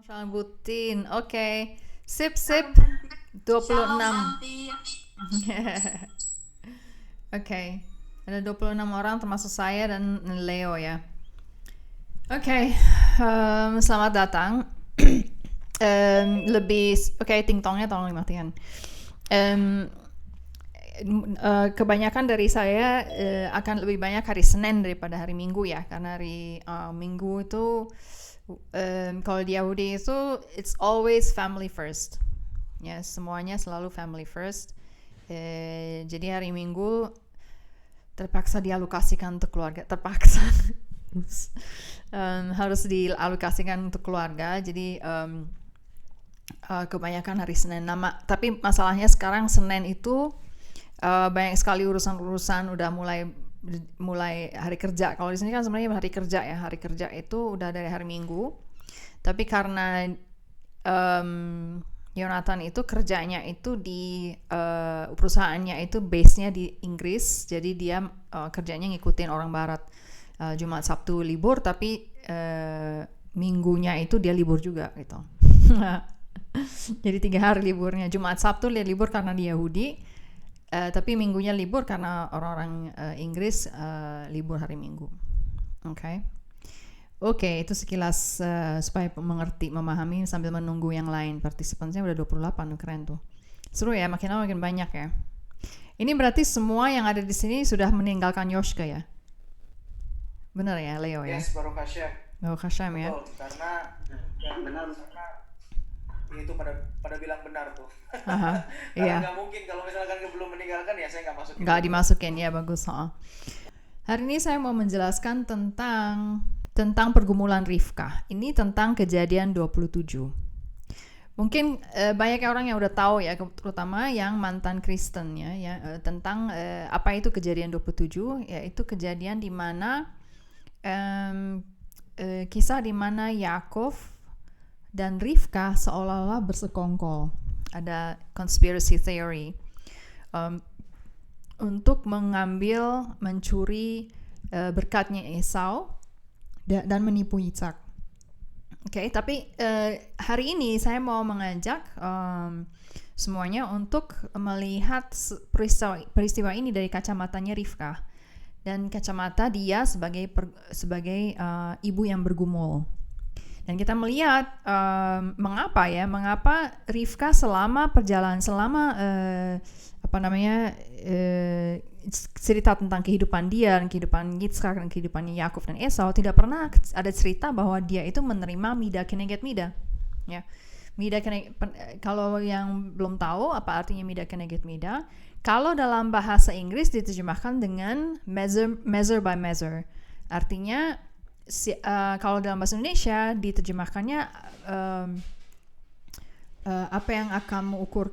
Shalom Butin. Sip. Shalom 26. Santi. Oke. Ada 26 orang termasuk saya dan Leo ya. Oke. Selamat datang. Ting tongnya tolong dimatikan. Kebanyakan dari saya akan lebih banyak hari Senin daripada hari Minggu ya, karena hari Minggu itu kalau di Yahudi itu it's always family first ya, semuanya selalu family first. Jadi hari Minggu terpaksa dialokasikan untuk keluarga, terpaksa harus dialokasikan untuk keluarga. Jadi kebanyakan hari Senin. Tapi masalahnya sekarang Senin itu banyak sekali urusan-urusan, udah mulai hari kerja. Kalau di sini kan sebenarnya hari kerja ya. Hari kerja itu udah dari hari Minggu. Tapi karena Jonathan itu kerjanya itu di perusahaannya itu base-nya di Inggris. Jadi dia kerjanya ngikutin orang barat. Jumat Sabtu libur, tapi Minggunya itu dia libur juga gitu. Jadi 3 hari liburnya. Jumat Sabtu dia libur karena dia Yahudi. Tapi Minggunya libur karena orang-orang Inggris libur hari Minggu. Oke, itu sekilas supaya mengerti, memahami sambil menunggu yang lain. Partisipannya udah 28, keren tuh. Seru ya, makin lama makin banyak ya. Ini berarti semua yang ada di sini sudah meninggalkan Yoshka ya? Benar ya, Leo ya? Yes, Baruch Hashem. Baruch Hashem ya. Betul, karena benar, itu pada bilang benar tuh. Aha, Karena iya. nggak mungkin kalau misalkan belum meninggalkan ya saya nggak masukin. Nggak dimasukin ya, bagus. Hari ini saya mau menjelaskan tentang pergumulan Rivka. Ini tentang Kejadian 27. Mungkin banyak orang yang udah tahu ya, terutama yang mantan Kristen ya, tentang apa itu Kejadian 27, yaitu kejadian di mana kisah di mana Yakov dan Rivka seolah-olah bersekongkol. Ada conspiracy theory untuk mencuri berkatnya Esau dan menipu Ishak. Tapi hari ini saya mau mengajak semuanya untuk melihat peristiwa ini dari kacamatanya Rivka dan kacamata dia sebagai ibu yang bergumul. Dan kita melihat mengapa Rivka selama cerita tentang kehidupan dia dan kehidupan Yitzhak dan kehidupannya Yakov dan Esau tidak pernah ada cerita bahwa dia itu menerima mida keneged mida. Ya. Kalau yang belum tahu apa artinya mida keneged mida, kalau dalam bahasa Inggris diterjemahkan dengan measure by measure. Artinya kalau dalam bahasa Indonesia diterjemahkannya apa yang akan kamu ukur,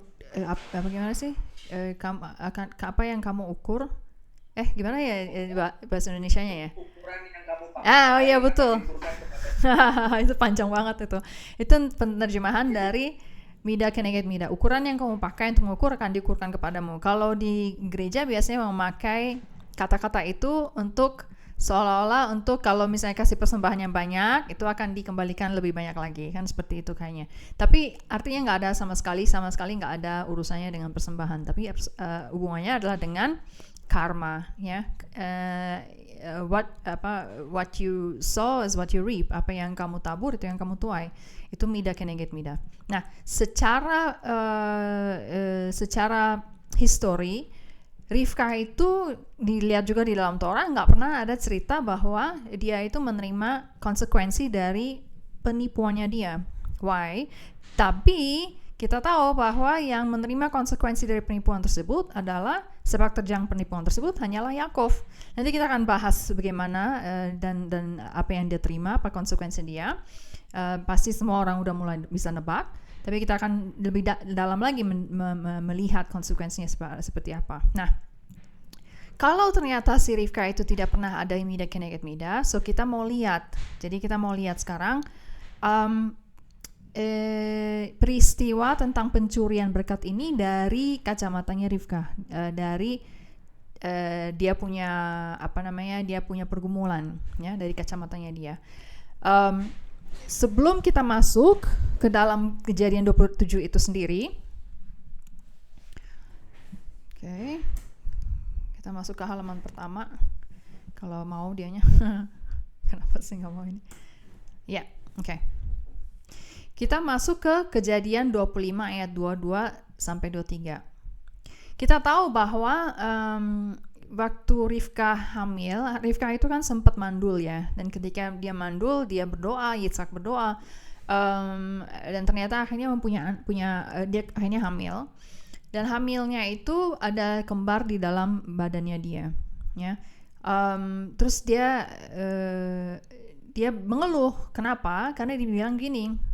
bagaimana sih? Apa yang kamu ukur? Gimana ya bahasa Indonesianya ya? Ukuran yang kamu pakai. Oh iya betul. Itu panjang banget itu. Itu penerjemahan dari mida keneged mida. Ukuran yang kamu pakai untuk mengukur akan diukurkan kepadamu. Kalau di gereja biasanya memakai kata-kata itu untuk seolah-olah untuk kalau misalnya kasih persembahan yang banyak itu akan dikembalikan lebih banyak lagi, kan seperti itu kayaknya. Tapi artinya nggak ada sama sekali nggak ada urusannya dengan persembahan, tapi hubungannya adalah dengan karma ya. What you sow is what you reap. Apa yang kamu tabur itu yang kamu tuai. Itu mida keneged mida. Nah, secara histori Rivka itu dilihat juga di dalam Torah, nggak pernah ada cerita bahwa dia itu menerima konsekuensi dari penipuannya dia. Why? Tapi kita tahu bahwa yang menerima konsekuensi dari penipuan tersebut adalah sepak terjang penipuan tersebut hanyalah Yakov. Nanti kita akan bahas bagaimana dan apa yang dia terima, apa konsekuensi dia. Pasti semua orang udah mulai bisa nebak. Tapi kita akan lebih dalam lagi melihat konsekuensinya seperti apa. Nah, kalau ternyata si Rivka itu tidak pernah ada mida keneged mida, so kita mau lihat. Jadi kita mau lihat sekarang peristiwa tentang pencurian berkat ini dari kacamatanya Rivka, dari dia punya pergumulan ya, dari kacamatanya dia. sebelum kita masuk ke dalam Kejadian 27 itu sendiri, oke, kita masuk ke halaman pertama. Kalau mau dianya, kenapa sih nggak mau ini? Ya, oke. Kita masuk ke Kejadian 25 ayat 22 sampai 23. Kita tahu bahwa waktu Rivka hamil, Rivka itu kan sempat mandul ya, dan ketika dia mandul, dia berdoa, Yitzhak berdoa, dan ternyata akhirnya dia akhirnya hamil, dan hamilnya itu ada kembar di dalam badannya dia, ya. Terus dia mengeluh, kenapa? Karena dia bilang gini.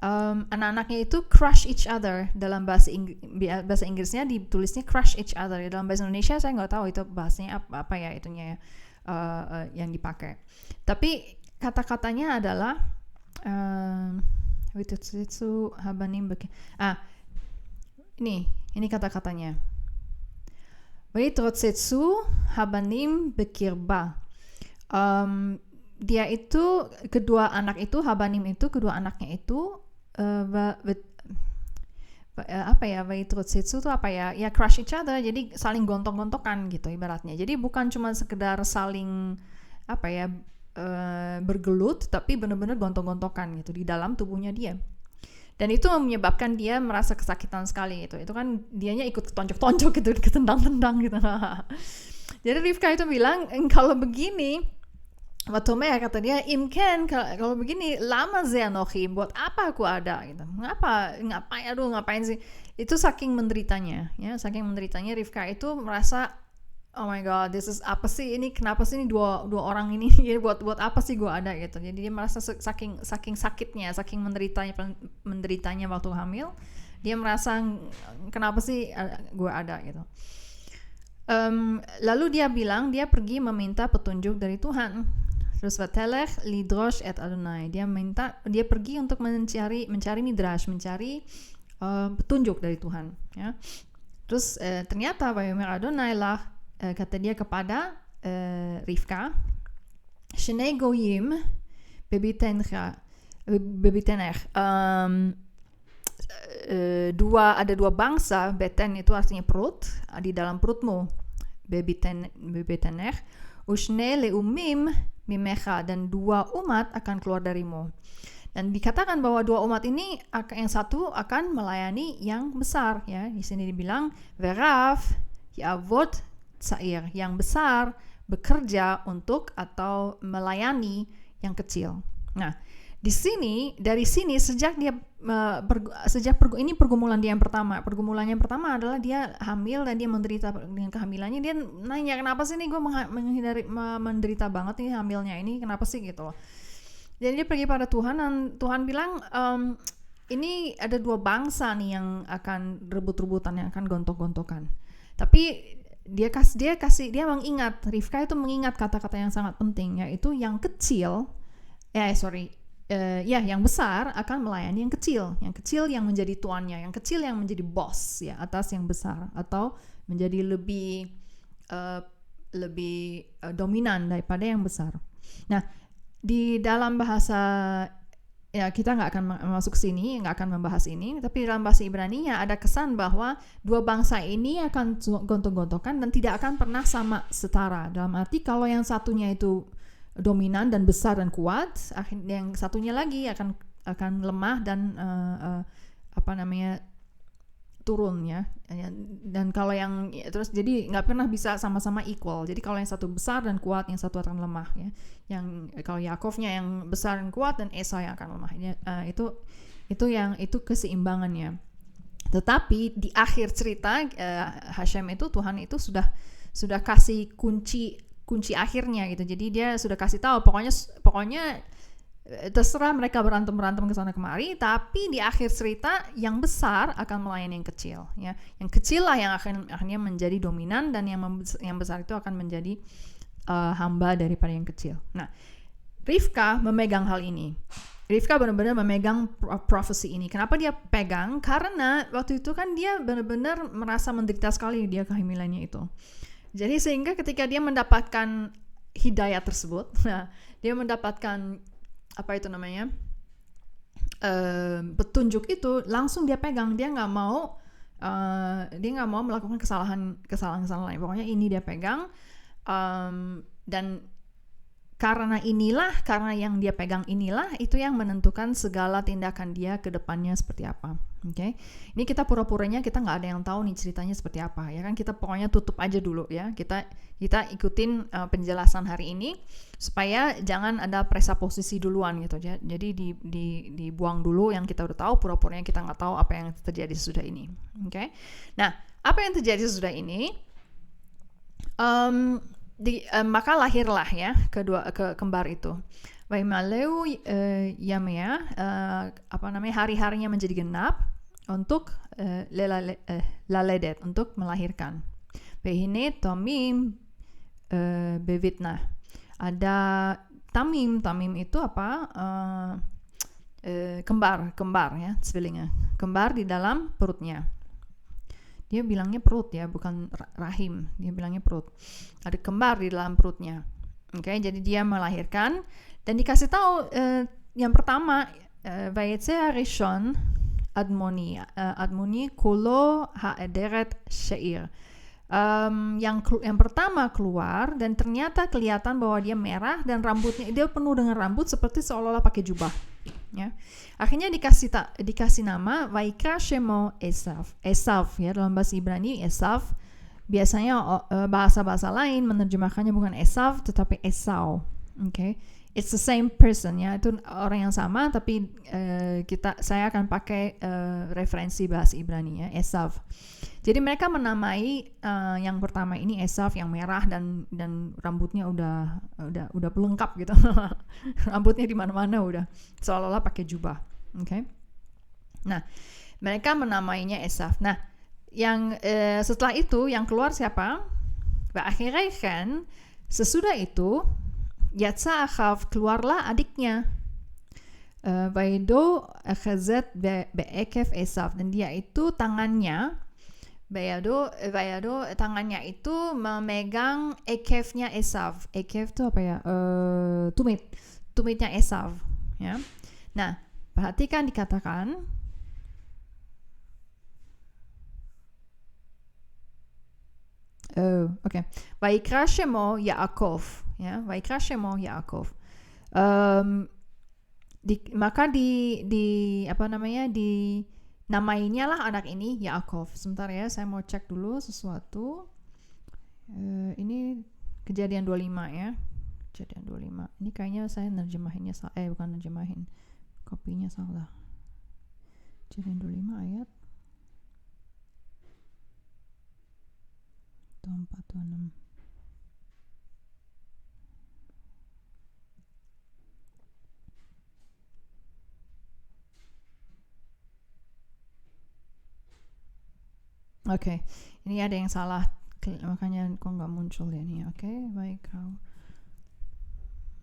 Anak-anaknya itu crush each other. Dalam bahasa Inggrisnya ditulisnya crush each other. Dalam bahasa Indonesia saya nggak tahu itu bahasanya apa ya itunya yang dipakai. Tapi kata-katanya adalah ini kata-katanya. Vaitrotsetsu habanim bekirba. Dia itu kedua anaknya itu Vaitrotsetsu itu apa ya? Ya crush each other, jadi saling gontok-gontokan gitu ibaratnya. Jadi bukan cuma sekedar saling bergelut, tapi benar-benar gontok-gontokan gitu di dalam tubuhnya dia. Dan itu menyebabkan dia merasa kesakitan sekali gitu. Itu kan dianya ikut tonjok-tonjok gitu, ketendang-tendang gitu. Jadi Rivka itu bilang, kalau begini, Watomer kata dia, Imken, kalau begini lama Zeanochi, buat apa aku ada gitu. Ngapain sih? Itu saking menderitanya, ya, saking menderitanya Rivka itu merasa, oh my god, this is apa sih ini, kenapa sih ini dua orang ini, buat apa sih gue ada gitu. Jadi dia merasa saking sakitnya, saking menderitanya waktu hamil, dia merasa kenapa sih gue ada gitu. Lalu dia bilang dia pergi meminta petunjuk dari Tuhan. Terus vatelech lidrosh et Adonai. Dia pergi untuk mencari midrash, mencari petunjuk dari Tuhan. Ya. Terus ternyata vayomer Adonai lah, kata dia kepada Rivka, shnei goyim bebitenech. Ada dua bangsa, beten itu artinya perut, di dalam perutmu, bebitenech, ushne leumim mimecha, dan dua umat akan keluar darimu. Dan dikatakan bahwa dua umat ini, yang satu akan melayani yang besar, ya. Di sini dibilang verav yavot tsair, yang besar bekerja untuk atau melayani yang kecil. Nah, dari sini sejak ini pergumulan dia yang pertama. Pergumulannya yang pertama adalah dia hamil dan dia menderita dengan kehamilannya. Dia nanya, kenapa sih nih gue menderita banget nih hamilnya ini, kenapa sih gitu loh. Jadi dia pergi pada Tuhan, dan Tuhan bilang, ini ada dua bangsa nih yang akan rebut-rebutan, yang akan gontok-gontokan. Tapi dia mengingat, Rivka itu mengingat kata-kata yang sangat penting, yaitu yang kecil, yang besar akan melayani yang kecil yang menjadi tuannya, yang kecil yang menjadi bos ya atas yang besar, atau menjadi lebih dominan daripada yang besar. Nah, di dalam bahasa, ya kita nggak akan masuk sini, nggak akan membahas ini, tapi dalam bahasa Ibrani-nya ada kesan bahwa dua bangsa ini akan gontok-gontokan dan tidak akan pernah sama setara. Dalam arti kalau yang satunya itu dominan dan besar dan kuat, yang satunya lagi akan lemah dan turun ya. Dan kalau yang terus jadi nggak pernah bisa sama-sama equal. Jadi kalau yang satu besar dan kuat, yang satu akan lemah ya. Yang kalau Yakovnya yang besar dan kuat, dan Esau yang akan lemah. Itu keseimbangannya. Tetapi di akhir cerita Hashem itu, Tuhan itu sudah kasih kunci akhirnya gitu. Jadi dia sudah kasih tahu, pokoknya terserah mereka berantem ke sana kemari, tapi di akhir cerita yang besar akan melayani yang kecil ya. Yang kecil lah yang akhirnya menjadi dominan, dan yang besar itu akan menjadi hamba daripada yang kecil. Nah, Rivka memegang hal ini. Rivka benar-benar memegang prophecy ini. Kenapa dia pegang? Karena waktu itu kan dia benar-benar merasa menderita sekali dia kehamilannya itu. Jadi sehingga ketika dia mendapatkan hidayah tersebut, dia mendapatkan apa itu namanya, petunjuk itu langsung dia pegang. Dia nggak mau melakukan kesalahan lain. Pokoknya ini dia pegang, dan karena yang dia pegang inilah itu yang menentukan segala tindakan dia ke depannya seperti apa. Oke. Ini kita pura-puranya kita nggak ada yang tahu nih ceritanya seperti apa, ya kan? Kita pokoknya tutup aja dulu ya. Kita ikutin penjelasan hari ini supaya jangan ada presaposisi duluan gitu ya. Jadi dibuang dulu yang kita udah tahu, pura-puranya kita nggak tahu apa yang terjadi sesudah ini. Oke. Nah, apa yang terjadi sesudah ini? Maka lahirlah ya kembar itu. Vaimaleu Yamea, hari-harinya menjadi genap untuk laledet, untuk melahirkan. Vehine Tamim bevitnah. Ada Tamim itu apa? Kembar ya, zwillinge. Kembar di dalam perutnya. Dia bilangnya perut ya, bukan rahim. Dia bilangnya perut. Ada kembar di dalam perutnya. Oke, jadi dia melahirkan dan dikasih tahu yang pertama, Vayetze Rishon Admoni Kulo Ha'ederet Sheir. Yang pertama keluar dan ternyata kelihatan bahwa dia merah dan rambutnya dia penuh dengan rambut seperti seolah-olah pakai jubah. Ya. Akhirnya dikasih nama Vaikra Shemo Esav ya, dalam bahasa Ibrani Esav. Biasanya bahasa-bahasa lain menerjemahkannya bukan Esav tetapi Esau. Okay? It's the same person ya, itu orang yang sama tapi saya akan pakai referensi bahasa Ibrani ya, Esav. Jadi mereka menamai yang pertama ini Esav yang merah dan rambutnya udah pelengkap gitu. Rambutnya di mana-mana udah seolah-olah pakai jubah. Okay? Nah, mereka menamainya Esav. Nah, yang setelah itu yang keluar siapa? Akhirnya kan sesudah itu Yatsa Achav, keluarlah adiknya. Vaido Achazet be'ekef Esav, dan dia itu tangannya Vayado tangannya itu memegang ekefnya Esav. Ekef itu apa ya? Tumitnya Esav ya. Nah, perhatikan dikatakan okay. Vaikra Shemo Yaakov ya, Vaikra Shemo Yaakov. Maka namainya lah anak ini Yaakov. Sebentar ya, saya mau cek dulu sesuatu. Ini Kejadian 25 ya. Kejadian 25. Ini kayaknya saya nerjemahinnya bukan nerjemahin. Kopinya salah. Kejadian 25 ayat 24-26. Oke, ini ada yang salah, makanya kok nggak muncul ya ini. Oke, baik kau.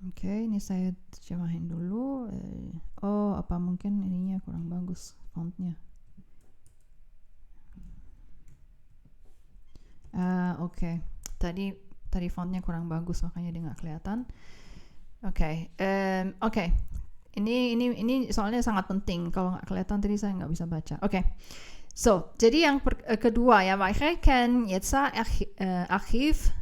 Oke, ini saya terjemahin dulu. Apa mungkin ininya kurang bagus fontnya? Oke. Tadi fontnya kurang bagus, makanya dia nggak kelihatan. Oke. Ini soalnya sangat penting. Kalau nggak kelihatan tadi saya nggak bisa baca. Oke. So, jadi yang kedua ya, Vaychen Yetsa Achiv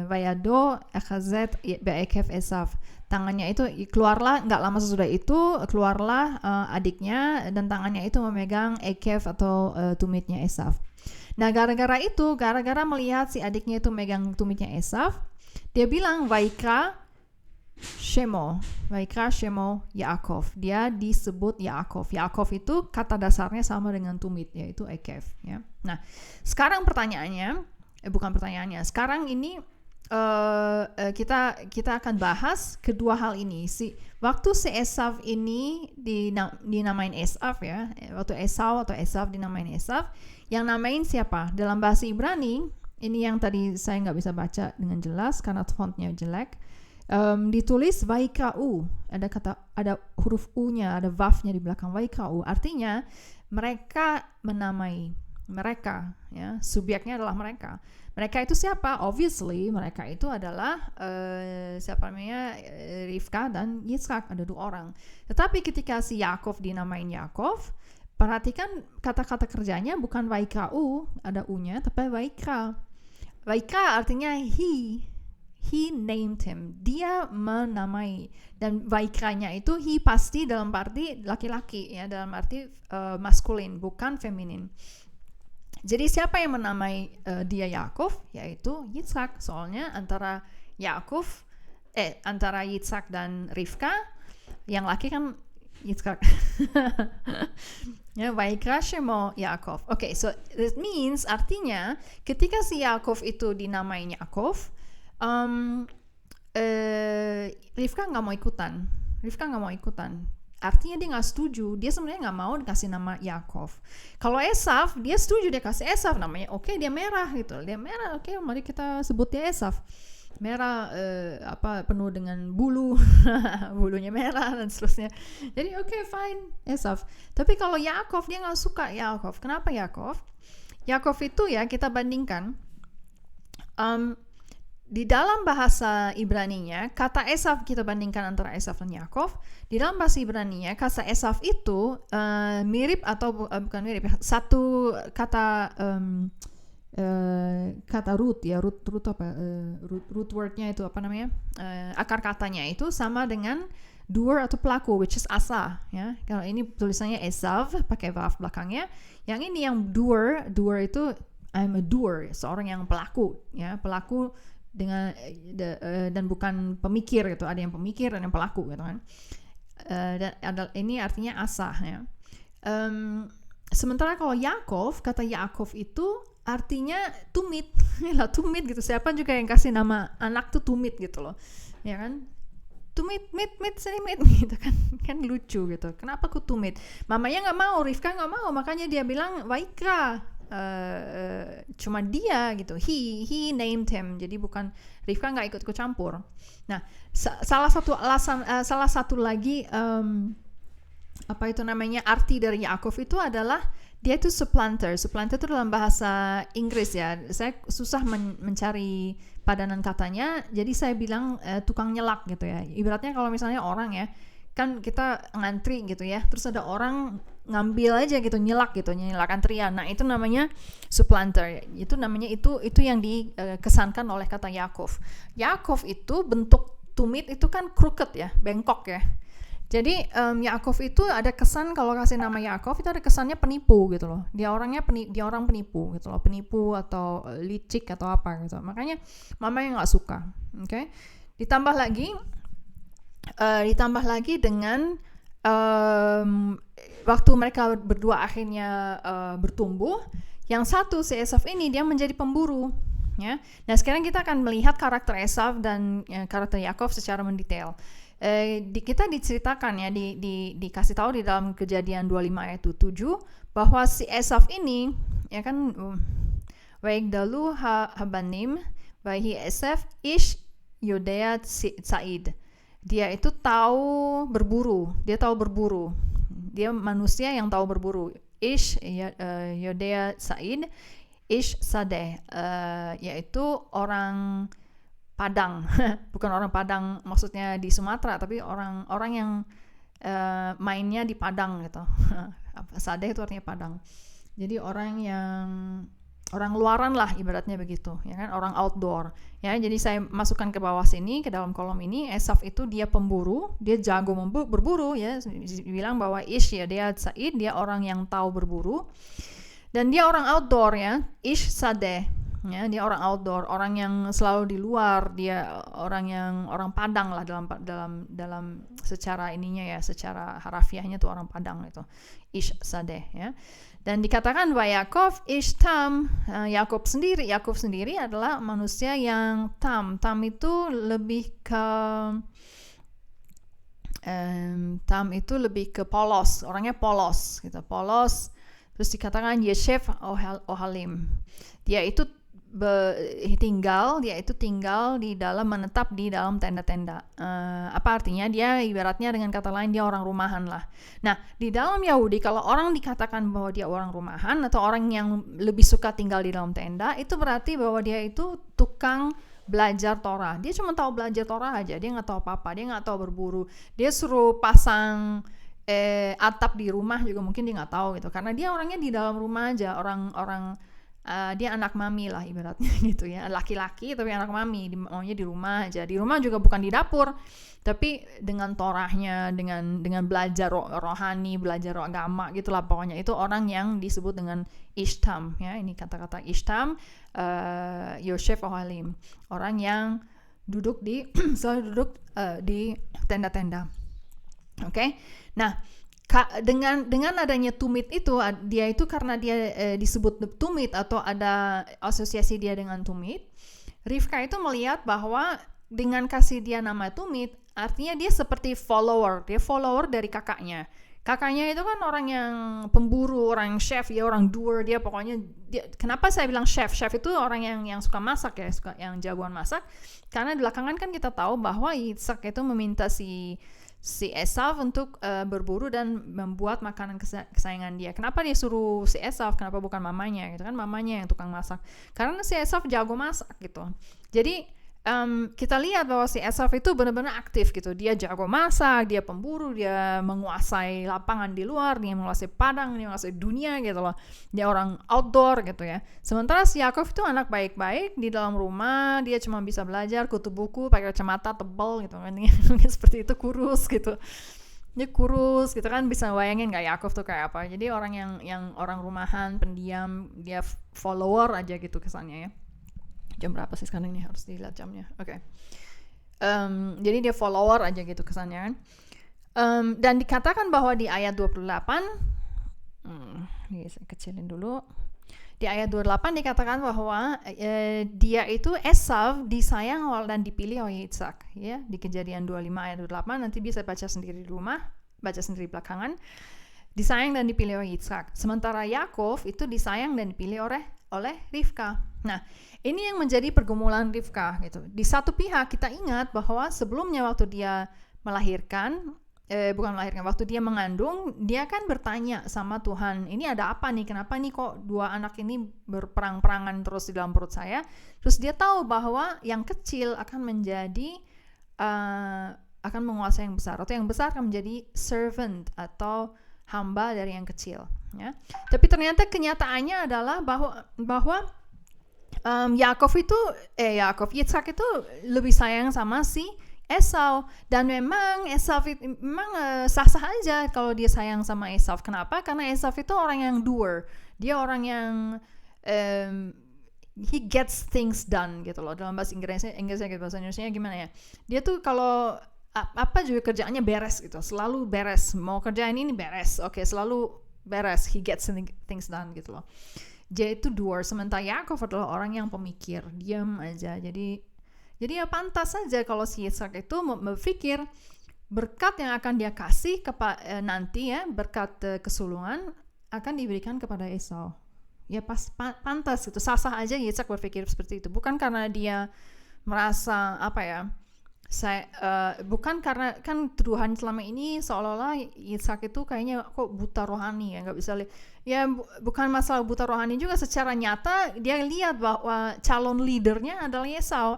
Vayado Achazet Be'ekef Esav. Tangannya itu keluarlah, nggak lama sesudah itu keluarlah adiknya dan tangannya itu memegang ekef atau tumitnya Esav. Nah, gara-gara melihat si adiknya itu megang tumitnya Esav, dia bilang Vaikra Shemo Yaakov. Dia disebut Yaakov. Yaakov itu kata dasarnya sama dengan tumit, yaitu ekef ya. Nah, sekarang sekarang ini kita akan bahas kedua hal ini. Waktu si Esav ini dinamain Esav ya, waktu Esau atau Esav dinamain Esav, yang namain siapa? Dalam bahasa Ibrani, ini yang tadi saya nggak bisa baca dengan jelas karena fontnya jelek. Ditulis Vaikra'u, ada huruf U-nya, ada Vav-nya di belakang Vaikra'u. Artinya mereka menamai mereka, ya, subjeknya adalah mereka. Mereka itu siapa? Obviously mereka itu adalah Rivka dan Yitzhak, ada 2 orang. Tetapi ketika si Yaakov dinamain Yaakov, perhatikan kata-kata kerjanya bukan Vaikra'u, ada U-nya, tapi Vaikra. Vaikra artinya he named him, dia menamai. Dan Vaikranya itu he pasti dalam arti laki-laki, ya, dalam arti maskulin, bukan feminin. Jadi siapa yang menamai dia Yaakov? Yaitu Yitzhak. Soalnya antara Yitzhak dan Rivka, yang laki kan Yitzhak. Ya, Vaikra Shemo Yaakov. Okay, so that means artinya ketika si Yaakov itu dinamain Yaakov, Rivka nggak mau ikutan. Artinya dia nggak setuju. Dia sebenarnya nggak mau dikasih nama Yaakov. Kalau Esaf, dia setuju, dia kasih Esaf namanya. Oke, dia merah gitu. Dia merah. Oke, mari kita sebut dia Esaf. Merah penuh dengan bulu, bulunya merah dan seterusnya. Jadi oke, fine, Esaf. Tapi kalau Yaakov, dia nggak suka Yaakov. Kenapa Yaakov? Yaakov itu, ya, kita bandingkan. Di dalam bahasa Ibraninya, kata Esaf, kita bandingkan antara Esaf dan Yaakov. Di dalam bahasa Ibraninya, kata Esaf itu mirip atau bukan mirip, satu kata kata root, ya, root apa, root wordnya itu apa namanya, akar katanya itu sama dengan doer atau pelaku, which is asa, ya. Kalau ini tulisannya Esav pakai vav belakangnya. Yang ini yang doer itu I'm a doer, seorang yang pelaku, ya, pelaku dengan dan bukan pemikir gitu. Ada yang pemikir dan yang pelaku gitu kan. Dan ini artinya asah, ya. Sementara kalau Yaakov, kata Yaakov itu artinya tumit. Lah, tumit gitu. Siapa juga yang kasih nama anak tuh tumit gitu loh, ya kan? Tumit, mit sini mit gitu kan lucu gitu. Kenapa aku tumit? Mamanya nggak mau, Rivka nggak mau, makanya dia bilang Vaikra. Cuma dia gitu, he named him, jadi bukan, Rivka nggak ikut campur. Nah, salah satu alasan, salah satu lagi apa itu namanya, arti dari Yaakov itu adalah dia itu supplanter itu dalam bahasa Inggris, ya. Saya susah mencari padanan katanya, jadi saya bilang tukang nyelak gitu, ya. Ibaratnya kalau misalnya orang, ya, kan kita ngantri gitu, ya, terus ada orang ngambil aja gitu, nyelak antrian. Nah, itu namanya supplanter. Itu namanya itu yang dikesankan oleh kata Yaakov. Yaakov itu bentuk tumit itu kan crooked, ya, bengkok, ya. Jadi Yaakov itu ada kesan, kalau kasih nama Yaakov itu ada kesannya penipu gitu loh. Dia orang penipu gitu loh, penipu atau licik atau apa gitu. Makanya mamanya nggak suka. Okay? Ditambah lagi dengan waktu mereka berdua akhirnya bertumbuh, yang satu si Esaf ini dia menjadi pemburu, ya. Nah, sekarang kita akan melihat karakter Esaf dan karakter Yaakov secara mendetail. Kita diceritakan, ya, dikasih tahu di dalam Kejadian 25 ayat 7 bahwa si Esaf ini, ya kan, Waigdalu habanim Waihi Esaf ish Yodea Said. Dia itu tahu berburu. Dia manusia yang tahu berburu. Ish Yodea Said, Ish Sadeh, yaitu orang Padang. Bukan orang Padang maksudnya di Sumatera, tapi orang yang mainnya di Padang gitu. Sadeh itu artinya Padang. Jadi orang luaran lah, ibaratnya begitu, ya kan, orang outdoor, ya. Jadi saya masukkan ke bawah sini, ke dalam kolom ini, Esaf itu dia pemburu, dia jago berburu, ya. Bilang bahwa Ish, ya, dia Said, dia orang yang tahu berburu, dan dia orang outdoor, ya. Ish Sadeh, ya, dia orang outdoor, orang yang selalu di luar, dia orang Padang lah dalam secara ininya, ya, secara harafiahnya tuh orang Padang itu, Ish Sadeh, ya. Dan dikatakan bahwa Yaakov ish tam, Yaakov sendiri adalah manusia yang tam itu lebih ke polos, orangnya polos gitu, polos. Terus dikatakan Yeshef Ohalim, dia itu dia itu tinggal di dalam, menetap di dalam tenda-tenda. Apa artinya? Dia ibaratnya dengan kata lain dia orang rumahan lah. Nah, di dalam Yahudi kalau orang dikatakan bahwa dia orang rumahan atau orang yang lebih suka tinggal di dalam tenda, itu berarti bahwa dia itu tukang belajar Torah. Dia cuma tahu belajar Torah aja, dia nggak tahu apa-apa, dia nggak tahu berburu. Dia suruh pasang atap di rumah juga mungkin dia nggak tahu gitu, karena dia orangnya di dalam rumah aja, orang dia anak mami lah ibaratnya gitu ya, laki-laki tapi anak mami, maunya di rumah aja. Di rumah juga bukan di dapur, tapi dengan Torahnya, dengan belajar rohani, belajar agama gitulah pokoknya. Itu orang yang disebut dengan Ishtam ya. Ini kata-kata Ishtam, Yosef Ohalim, orang yang duduk di selalu duduk di tenda-tenda. Oke. Nah, dengan adanya tumit itu, dia itu karena dia disebut tumit atau ada asosiasi dia dengan tumit, Rivka itu melihat bahwa dengan kasih dia nama tumit, artinya dia seperti follower, dia follower dari kakaknya. Kakaknya itu kan orang yang pemburu, orang chef, ya orang doer, dia pokoknya kenapa saya bilang chef? Chef itu orang yang suka masak ya, yang jagoan masak. Karena belakangan kan kita tahu bahwa Yitzhak itu meminta si Esau untuk berburu dan membuat makanan kesayangan dia. Kenapa dia suruh si Esau? Kenapa bukan mamanya? Gitu kan, mamanya yang tukang masak. Karena si Esau jago masak gitu. Jadi kita lihat bahwa si Esau itu benar-benar aktif gitu. Dia jago masak, dia pemburu, dia menguasai lapangan di luar, dia menguasai padang, dia menguasai dunia gitu loh. Dia orang outdoor gitu ya. Sementara si Yakov itu anak baik-baik di dalam rumah, dia cuma bisa belajar, kutub buku, pakai kacamata tebal gitu kan. Seperti itu, kurus gitu. Dia kurus gitu kan, bisa bayangin gak Yakov tuh kayak apa. Jadi orang yang orang rumahan, pendiam, dia follower aja gitu kesannya ya. Jam berapa sih sekarang ini? Harus dilihat jamnya. Oke. Jadi dia follower aja gitu kesannya kan. Dan dikatakan bahwa di ayat 28, ini saya kecilin dulu. Di ayat 28 dikatakan bahwa dia itu Esau disayang dan dipilih oleh Yitzhak ya. Di Kejadian 25 ayat 28, nanti bisa baca sendiri di rumah, baca sendiri belakangan. Disayang dan dipilih oleh Yitzhak. Sementara Yakov itu disayang dan dipilih oleh Rivka. Nah, ini yang menjadi pergumulan Rivka gitu. Di satu pihak kita ingat bahwa sebelumnya waktu dia waktu dia mengandung, dia kan bertanya sama Tuhan, ini ada apa nih? Kenapa nih kok dua anak ini berperang-perangan terus di dalam perut saya? Terus dia tahu bahwa yang kecil akan menjadi akan menguasai yang besar, atau yang besar akan menjadi servant atau hamba dari yang kecil ya. Tapi ternyata kenyataannya adalah bahwa Yitzhak itu lebih sayang sama si Esau, dan memang Esau sah-sah aja kalau dia sayang sama Esau. Kenapa? Karena Esau itu orang yang doer, dia orang yang he gets things done gitu loh. Dalam bahasa Inggrisnya gitu, bahasa Indonesianya gimana ya? Dia tuh kalau apa juga kerjaannya beres gitu, selalu beres. Mau kerjaan ini beres, oke, selalu beres. He gets things done gitu loh. Dia itu doer. Sementara Yakov adalah orang yang pemikir, diam aja. Jadi ya pantas saja kalau si Yitzhak itu berpikir berkat yang akan dia kasih nanti ya, berkat kesulungan akan diberikan kepada Esau. Ya pantas gitu, sah-sah aja Yitzhak berpikir seperti itu. Bukan karena dia merasa bukan karena kan tuduhan selama ini seolah-olah Yitzhak itu kayaknya kok buta rohani ya, nggak bisa lihat ya. Bukan masalah buta rohani juga, secara nyata dia lihat bahwa calon leadernya adalah Esau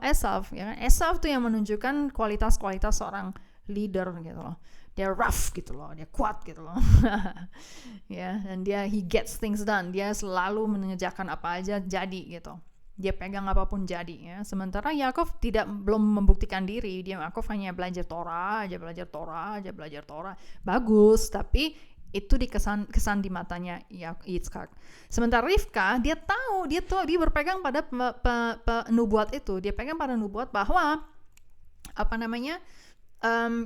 ya kan. Esau tuh yang menunjukkan kualitas-kualitas seorang leader gitu loh. Dia rough gitu loh, dia kuat gitu loh. Ya, dan he gets things done, dia selalu mengerjakan apa aja jadi gitu. Dia pegang apapun jadi ya. Sementara Yakov belum membuktikan diri. Yakov hanya belajar Torah. Bagus, tapi itu kesan di matanya Yitzhak. Sementara Rivka, dia berpegang pada nubuat itu. Dia pegang pada nubuat bahwa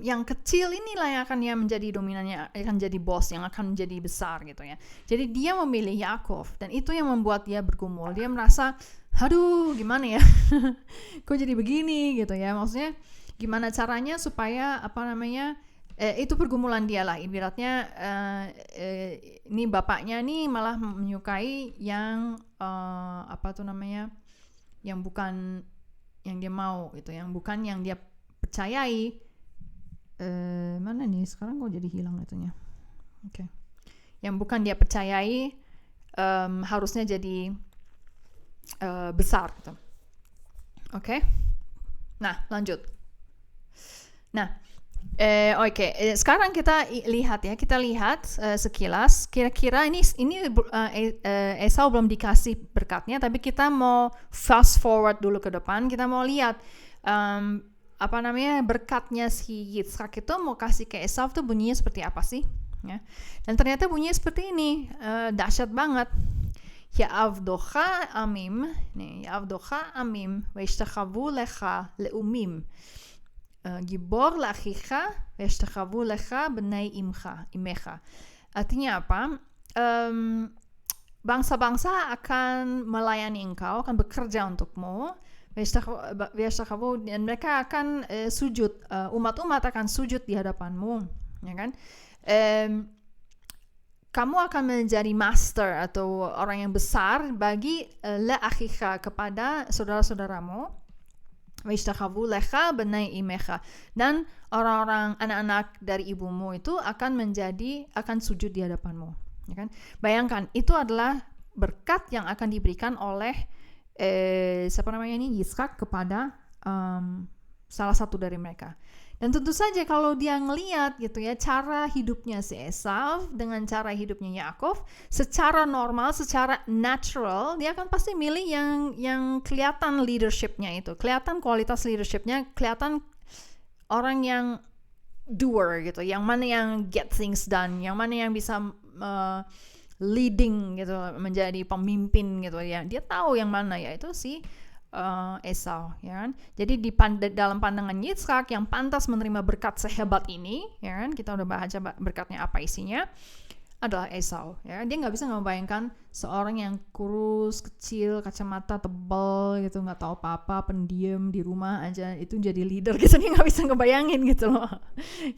yang kecil inilah yang akan menjadi dominannya, akan jadi bos, yang akan menjadi besar gitu ya. Jadi dia memilih Yakov, dan itu yang membuat dia bergumul. Dia merasa, aduh gimana ya, kok jadi begini gitu ya. Maksudnya gimana caranya supaya itu pergumulan dia lah. Ibaratnya ini bapaknya nih malah menyukai yang yang bukan yang dia mau gitu, yang bukan yang dia percayai. Mana nih sekarang kok jadi hilang itunya. Oke. Yang bukan dia percayai harusnya jadi besar gitu. Oke. Nah, lanjut. Nah, sekarang kita lihat ya, sekilas kira-kira ini Esau belum dikasih berkatnya, tapi kita mau fast forward dulu ke depan, kita mau lihat berkatnya si Yitzhak itu mau kasih ke Esau tuh bunyinya seperti apa sih? Ya. Dan ternyata bunyinya seperti ini, dahsyat banget. Ya'avdocha amim, ve'ishtachavu lecha leumim. Gibor lachicha ve'ishtachavu lecha b'nai imecha. Artinya apa? Bangsa-bangsa akan melayani engkau, akan bekerja untukmu. Dan mereka akan sujud, umat-umat akan sujud di hadapanmu, ya kan? Kamu akan menjadi master atau orang yang besar bagi le'achicha, kepada saudara-saudaramu. Ve'ishtachavu lecha b'nai imecha, dan orang-orang anak-anak dari ibumu itu akan sujud di hadapanmu, ya kan? Bayangkan, itu adalah berkat yang akan diberikan oleh Yitzhak kepada salah satu dari mereka. Dan tentu saja kalau dia ngelihat gitu ya cara hidupnya si Esau dengan cara hidupnya Yakov, secara normal, secara natural, dia akan pasti milih yang kelihatan leadershipnya itu, kelihatan kualitas leadershipnya, kelihatan orang yang doer gitu, yang mana yang get things done, yang mana yang bisa leading gitu, menjadi pemimpin gitu ya. Dia tahu yang mana, yaitu si Esau, ya kan? Jadi dalam pandangan Yitzhak yang pantas menerima berkat sehebat ini, ya kan? Kita udah baca berkatnya apa isinya, adalah Esau, ya. Dia nggak bisa membayangkan seorang yang kurus, kecil, kacamata tebal gitu, nggak tahu apa-apa, pendiam di rumah aja itu jadi leader gitu. Dia nggak bisa ngebayangin gitu loh.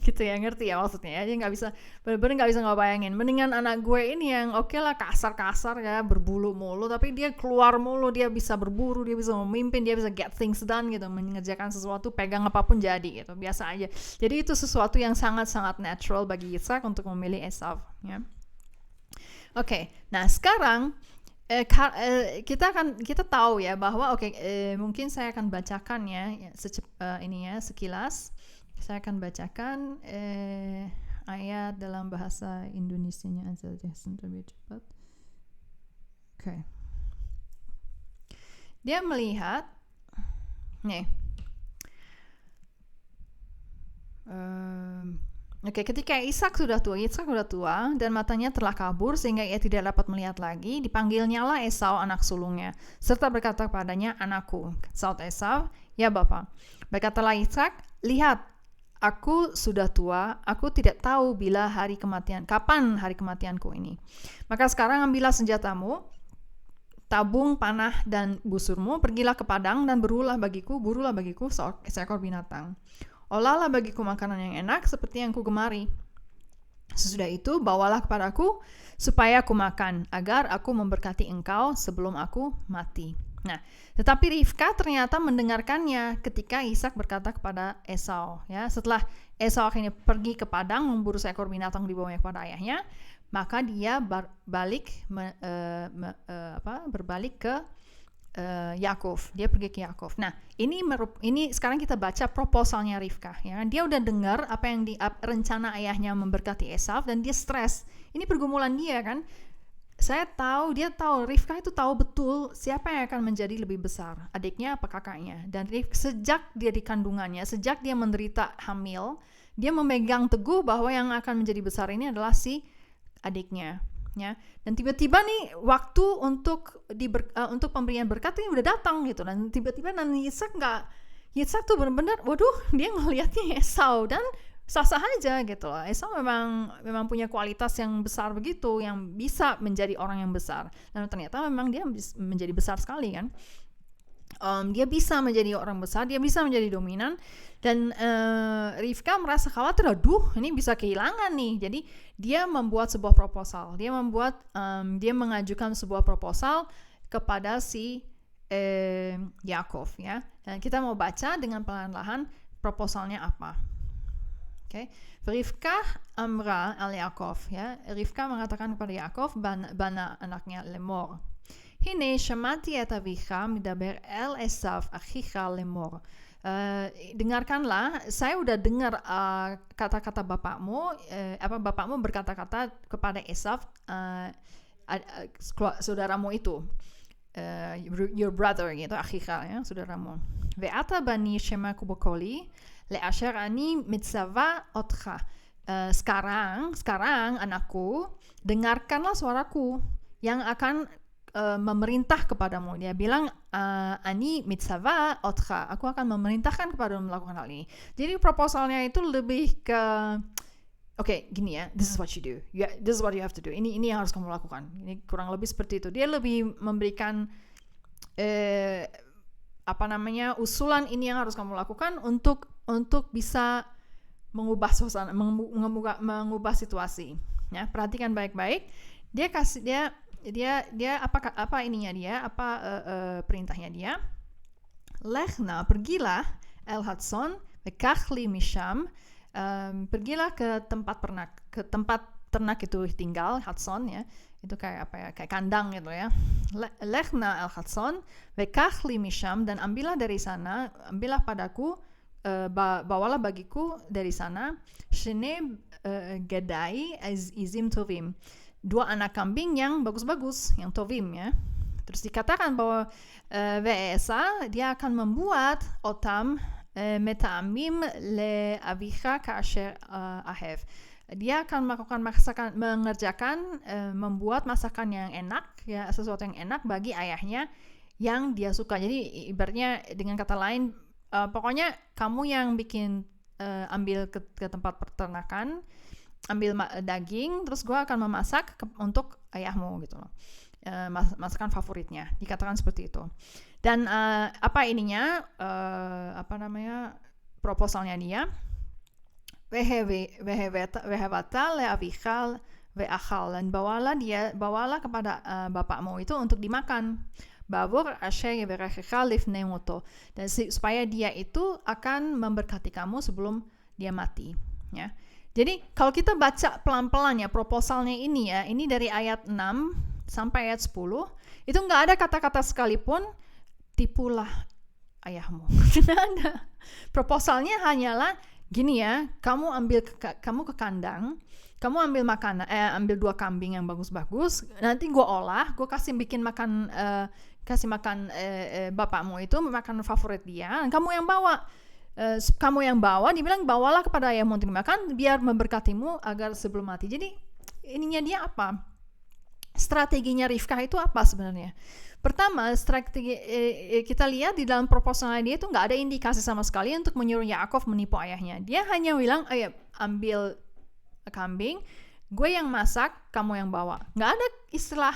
Gitu ya, ngerti ya maksudnya ya? Dia nggak bisa, benar-benar nggak bisa ngebayangin. Mendingan anak gue ini yang oke lah kasar-kasar ya, berbulu mulu, tapi dia keluar mulu, dia bisa berburu, dia bisa memimpin, dia bisa get things done gitu, mengerjakan sesuatu, pegang apapun jadi gitu, biasa aja. Jadi itu sesuatu yang sangat-sangat natural bagi Yitzhak untuk memilih Esau, ya. Oke, nah sekarang kita tahu ya bahwa mungkin saya akan bacakan ya sekilas. Saya akan bacakan ayat dalam bahasa Indonesianya aja deh, lebih cepat. Oke. Dia melihat nih. Ketika Ishak sudah tua dan matanya telah kabur sehingga ia tidak dapat melihat lagi, dipanggilnyalah Esau anak sulungnya, serta berkata kepadanya, "Anakku." Saud Esau, "Ya Bapa." Berkatalah Ishak, "Lihat, aku sudah tua, aku tidak tahu kapan hari kematianku ini. Maka sekarang ambillah senjatamu, tabung panah dan busurmu, pergilah ke padang dan burulah bagiku seekor binatang. Olahlah bagiku makanan yang enak seperti yang kugemari. Sesudah itu bawalah kepadaku supaya aku makan, agar aku memberkati engkau sebelum aku mati." Nah, tetapi Rivka ternyata mendengarkannya ketika Ishak berkata kepada Esau, ya, setelah Esau akhirnya pergi ke padang memburu seekor binatang dibawanya kepada ayahnya, maka dia berbalik ke Yakov. Dia pergi ke Yakov. Nah, ini sekarang kita baca proposalnya Rivka, ya kan? Dia udah dengar apa yang rencana ayahnya memberkati Esau dan dia stres. Ini pergumulan dia kan. Dia tahu Rivka itu tahu betul siapa yang akan menjadi lebih besar, adiknya apa kakaknya. Dan sejak dia di kandungannya, sejak dia menderita hamil, dia memegang teguh bahwa yang akan menjadi besar ini adalah si adiknya. Ya, dan tiba-tiba nih waktu untuk pemberian berkat ini udah datang gitu, dan tiba-tiba Yitzhak tuh benar-benar, waduh, dia ngelihatnya Esau dan sah-sah aja gitu loh. Esau memang punya kualitas yang besar begitu, yang bisa menjadi orang yang besar, dan ternyata memang dia menjadi besar sekali kan. Dia bisa menjadi orang besar, dia bisa menjadi dominan, dan Rivka merasa khawatir, aduh ini bisa kehilangan nih. Jadi dia membuat sebuah proposal, dia mengajukan sebuah proposal kepada si Yaakov ya. Dan kita mau baca dengan perlahan-lahan proposalnya apa. Okay. Rivka amra al Yaakov ya. Rivka mengatakan kepada Yaakov bana anaknya lemor. Hine shamati et avicha midaber el Esav achicha lemor. Dengarkanlah, saya udah dengar kata-kata bapakmu, bapakmu berkata-kata kepada Esav, saudaramu itu. Your brother gitu, achicha ya, saudaramu. Ve'ata bani shema kubokoli le'asher ani mitzava otcha. Sekarang anakku, dengarkanlah suaraku yang akan memerintah kepadamu. Dia bilang ani mitzava otcha, aku akan memerintahkan kepadamu melakukan hal ini. Jadi proposalnya itu lebih ke gini ya, this is what you do. This is what you have to do. Ini yang harus kamu lakukan. Ini kurang lebih seperti itu. Dia lebih memberikan usulan ini yang harus kamu lakukan untuk bisa mengubah suasana, mengubah situasi. Ya, perhatikan baik-baik. Dia perintahnya dia. Lechna, pergilah el Hatson, vekachli misham. Pergilah ke tempat ternak itu tinggal, Hatson ya, itu kayak kandang gitu ya. Lechna al Hatson vekachli misham, dan ambillah dari sana, ambillah padaku, bawalah bagiku dari sana, shene gedai izim tovim, 2 anak kambing yang bagus-bagus, yang tovim ya. Terus dikatakan bahwa Ve'esa, dia akan membuat otam meta'amim le avicha ka'asher ahev. Dia akan membuat masakan yang enak ya, sesuatu yang enak bagi ayahnya yang dia suka. Jadi ibaratnya dengan kata lain, pokoknya kamu yang bikin, ambil ke tempat peternakan, ambil daging, terus gue akan memasak untuk ayahmu gitu loh. Masakan favoritnya, dikatakan seperti itu. Dan proposalnya dia, vehevata leavichal veachal, dan bawalah kepada bapakmu itu untuk dimakan. Bavur asher yeverechecha lifnei moto, dan supaya dia itu akan memberkati kamu sebelum dia mati. Ya. Jadi kalau kita baca pelan-pelan ya proposalnya ini ya, ini dari ayat 6 sampai ayat 10, itu nggak ada kata-kata sekalipun tipulah ayahmu. Tidak ada. Proposalnya hanyalah gini ya, kamu ke kandang, kamu ambil makanan, ambil 2 kambing yang bagus-bagus, nanti gue olah, gue kasih makan bapakmu itu makan favorit dia, kamu yang bawa, dibilang bawalah kepada ayahmu untuk dimakan, biar memberkatimu agar sebelum mati. Jadi ininya dia apa? Strateginya Rivka itu apa sebenarnya? Pertama, strategi kita lihat di dalam proposalnya dia itu nggak ada indikasi sama sekali untuk menyuruh Yaakov menipu ayahnya. Dia hanya bilang, ayo ambil kambing, gue yang masak, kamu yang bawa. Nggak ada istilah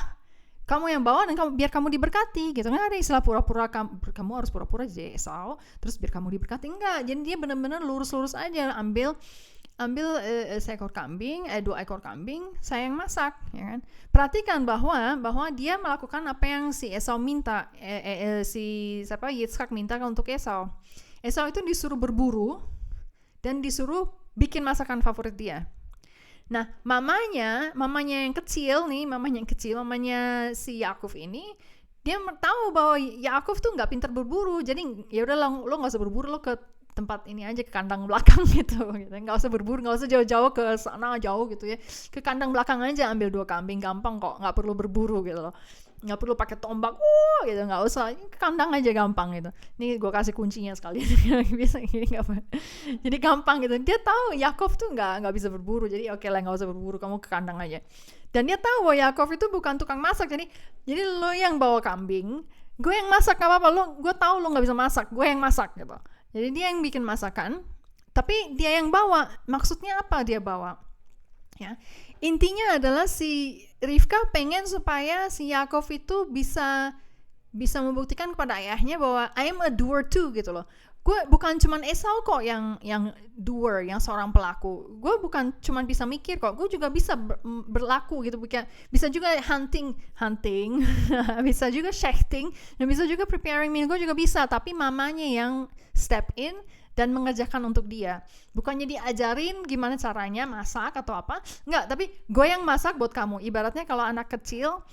kamu yang bawa dan biar kamu diberkati gitu. Nggak ada istilah pura-pura kamu harus pura-pura jadi Esau terus biar kamu diberkati. Enggak, jadi dia benar-benar lurus-lurus aja, ambil seekor kambing, 2 ekor kambing, saya yang masak, ya kan. Perhatikan bahwa dia melakukan apa yang si Esau minta, Yitzhak minta untuk Esau. Esau itu disuruh berburu dan disuruh bikin masakan favorit dia. Nah, mamanya yang kecil, mamanya si Yaakov ini, dia tahu bahwa Yaakov tuh nggak pintar berburu, jadi ya udah lo nggak usah berburu, lo ke tempat ini aja, ke kandang belakang gitu. Nggak usah berburu, nggak usah jauh-jauh ke sana jauh gitu ya, ke kandang belakang aja ambil 2 kambing, gampang kok, nggak perlu berburu gitu loh, nggak perlu pakai tombak, gitu, nggak usah, ke kandang aja gampang gitu. Ini gue kasih kuncinya sekali, bisa gini nggak apa, jadi gampang gitu. Dia tahu Yaakov tuh nggak bisa berburu, jadi oke lah, nggak usah berburu, kamu ke kandang aja. Dan dia tahu bahwa Yaakov itu bukan tukang masak, jadi lo yang bawa kambing, gue yang masak nggak apa-apa, gue tahu lo nggak bisa masak, gue yang masak gitu. Jadi dia yang bikin masakan, tapi dia yang bawa. Maksudnya apa dia bawa? Ya, intinya adalah si Rivka pengen supaya si Yaakov itu bisa membuktikan kepada ayahnya bahwa I am a doer too gitu loh. gue bukan cuman Esau kok yang doer, yang seorang pelaku. Gue bukan cuman bisa mikir kok, gue juga bisa berlaku gitu, bisa juga hunting, bisa juga shechting, dan bisa juga preparing meal, gue juga bisa. Tapi mamanya yang step in dan mengerjakan untuk dia, bukannya diajarin gimana caranya masak atau apa, enggak, tapi gue yang masak buat kamu. Ibaratnya kalau anak kecil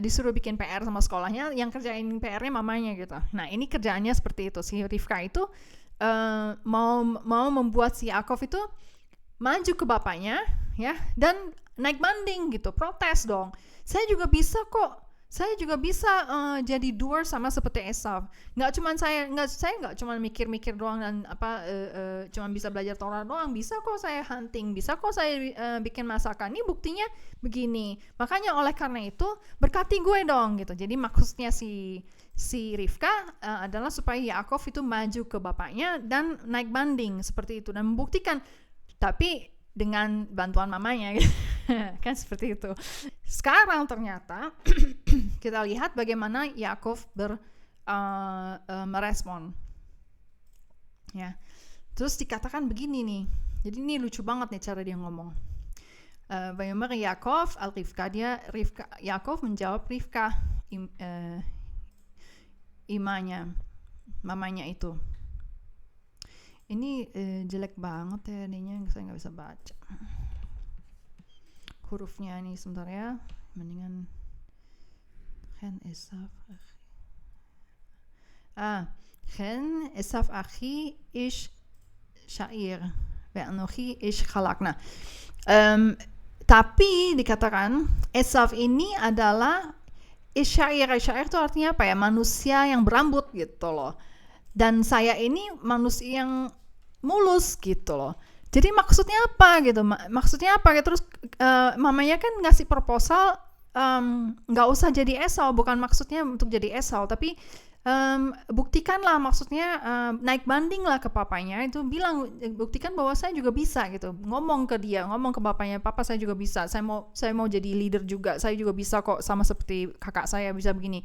disuruh bikin PR sama sekolahnya, yang kerjain PR-nya mamanya gitu. Nah ini kerjaannya seperti itu. Si Rivka itu mau membuat si Yaakov itu maju ke bapaknya, ya, dan naik banding gitu, protes dong. Saya juga bisa kok. Saya juga bisa jadi doer sama seperti Esau. Saya nggak cuma mikir-mikir doang dan cuma bisa belajar Torah doang. Bisa kok saya hunting, bisa kok saya bikin masakan. Ini buktinya begini. Makanya oleh karena itu berkati gue dong gitu. Jadi maksudnya si Rivka adalah supaya Yaakov itu maju ke bapaknya dan naik banding seperti itu dan membuktikan. Tapi dengan bantuan mamanya kan seperti itu. Sekarang ternyata kita lihat bagaimana Yaakov merespon, ya. Terus dikatakan begini nih, jadi ini lucu banget nih cara dia ngomong. Vayomer Yaakov al Rivka, Yaakov menjawab Rivka, mamanya itu. Ini jelek banget ya ininya, saya nggak bisa baca hurufnya nih, sebentar ya, mendingan Chen Esaf Achi ish Syair Ve'anochi ish Chalak. Nah, tapi dikatakan Esaf ini adalah Syair itu artinya apa ya, manusia yang berambut gitu loh, dan saya ini manusia yang mulus gitu loh. Jadi maksudnya apa gitu? Terus mamanya kan ngasih proposal, nggak usah jadi Esau, bukan maksudnya untuk jadi Esau, tapi buktikanlah, maksudnya naik banding lah ke papanya, itu buktikan bahwa saya juga bisa gitu. Ngomong ke bapaknya, papa saya juga bisa, saya mau jadi leader juga, saya juga bisa kok, sama seperti kakak saya bisa begini.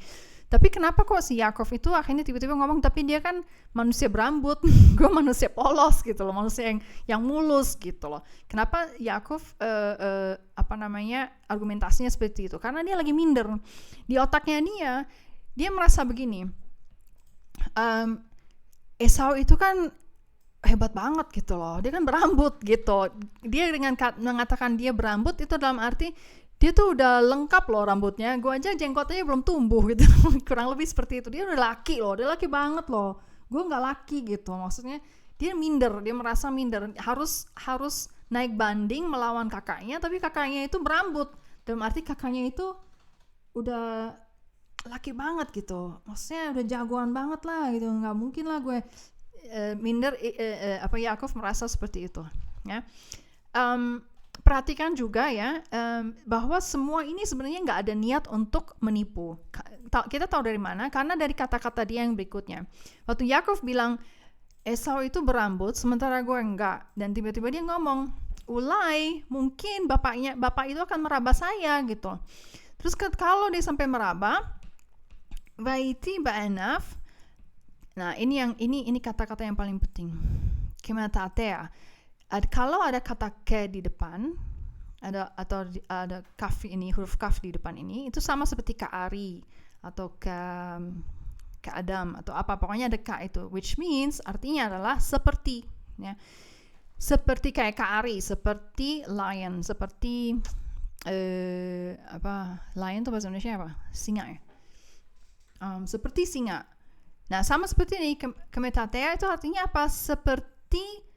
Tapi kenapa kok si Yaakov itu akhirnya tiba-tiba ngomong, tapi dia kan manusia berambut, gue manusia polos gitu loh, manusia yang mulus gitu loh. Kenapa Yaakov argumentasinya seperti itu? Karena dia lagi minder. Di otaknya dia merasa begini, Esau itu kan hebat banget gitu loh, dia kan berambut gitu. Dia dengan mengatakan dia berambut itu dalam arti dia tuh udah lengkap loh rambutnya, gue aja jenggotnya belum tumbuh gitu. Kurang lebih seperti itu. Dia udah laki loh, dia laki banget loh, gue nggak laki gitu. Maksudnya dia minder, dia merasa minder, harus naik banding melawan kakaknya, tapi kakaknya itu berambut, dalam arti kakaknya itu udah laki banget gitu, maksudnya udah jagoan banget lah gitu, nggak mungkin lah gue minder. Yaakov merasa seperti itu, ya. Perhatikan juga ya, bahwa semua ini sebenarnya nggak ada niat untuk menipu. Kita tahu dari mana? Karena dari kata-kata dia yang berikutnya. Waktu Yaakov bilang Esau itu berambut sementara gue enggak, dan tiba-tiba dia ngomong, ulai mungkin bapak itu akan meraba saya gitu. Terus kalau dia sampai meraba, Vaiti ba'anaf. Nah, ini kata-kata yang paling penting. Kimatatea. Kalau ada kata ke di depan, ada kaf ini, huruf kaf di depan ini, itu sama seperti ka'ari atau ke Adam atau apa, pokoknya ada ka itu, which means artinya adalah seperti, ya. Seperti kayak ka'ari, seperti lion, seperti lion itu bahasa Indonesia apa? Singa ya. Seperti singa. Nah, sama seperti ini, kemetatea itu artinya apa? Seperti